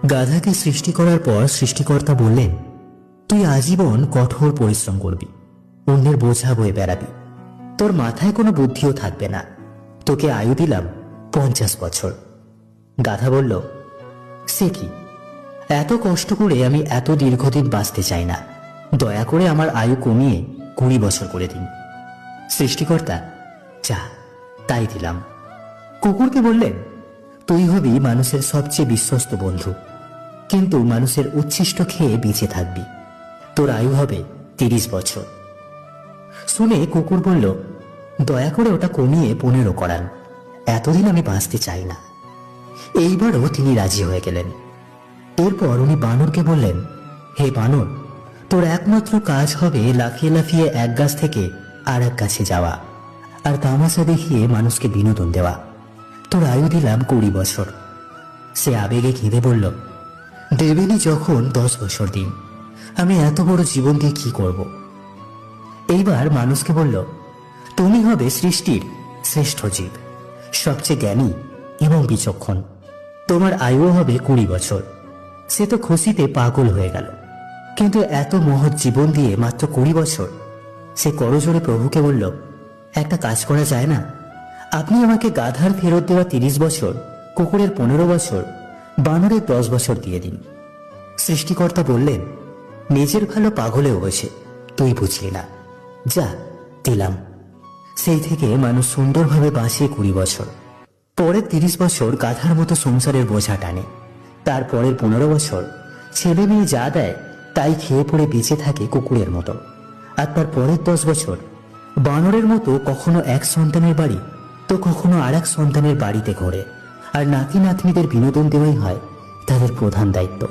গাধাকে সৃষ্টি করার পর সৃষ্টিকর্তা বললেন, তুই আজীবন কঠোর পরিশ্রম করবি, অন্যের বোঝা বয়ে বেড়াবি, তোর মাথায় কোনো বুদ্ধিও থাকবে না, তোকে আয়ু দিলাম 50 বছর। গাধা বলল, সে কি, এত কষ্ট করে আমি এত দীর্ঘদিন বাঁচতে চাই না, দয়া করে আমার আয়ু কমিয়ে 20 বছর করে দিন। সৃষ্টিকর্তা, যা, তাই দিলাম। কুকুরকে বললেন, তুই হবি মানুষের সবচেয়ে বিশ্বস্ত বন্ধু, কিন্তু মানুষের উচ্ছিষ্ট খেয়ে বেঁচে থাকবি, তোর আয়ু হবে 30 বছর। শুনে কুকুর বলল, দয়া করে ওটা কমিয়ে 15 করান, এতদিন আমি বাঁচতে চাই না। এইবারও তিনি রাজি হয়ে গেলেন। এরপর উনি বানরকে বললেন, হে বানর, তোর একমাত্র কাজ হবে লাফিয়ে লাফিয়ে এক গাছ থেকে আর এক গাছে যাওয়া, আর তামাশা দেখিয়ে মানুষকে বিনোদন দেওয়া। তোর আয়ু দিলাম 20 বছর। সে আবেগে কেঁদে বলল, দেবেনি যখন 10 বছর দিন, আমি এত বড় জীবন দিয়ে কি করব। এইবার মানুষকে বলল, তুমি হবে সৃষ্টির শ্রেষ্ঠ জীব, সবচেয়ে জ্ঞানী এবং বিচক্ষণ, তোমার আয়ু হবে 20 বছর। সে তো খুশিতে পাগল হয়ে গেল, কিন্তু এত মহৎ জীবন দিয়ে মাত্র 20 বছর। সে করজোড়ে প্রভুকে বলল, একটা কাজ করা যায় না, আপনি আমাকে গাধার ফেরত দেওয়া 30 বছর, কুকুরের 15 বছর, বানরের 10 বছর দিয়ে দিন। সৃষ্টিকর্তা বললেন, নিজের ভালো পাগলেও হয়েছে, তুই বুঝলি না, যা, দিলাম। সেই থেকে মানুষ সুন্দরভাবে বাঁচে 20 বছর। পরের 30 বছর গাধার মতো সংসারের বোঝা টানে, তারপরের 15 বছর ছেলে মেয়ে যা দেয় তাই খেয়ে পড়ে বেঁচে থাকে কুকুরের মতো, আর তার পরের 10 বছর বানরের মতো কখনো এক সন্তানের বাড়ি তো কখনো আর এক সন্তানের বাড়িতে ঘোরে, আর নাতি নাতনিদের বিনোদন দেওয়াই হয় তাদের প্রধান দায়িত্ব।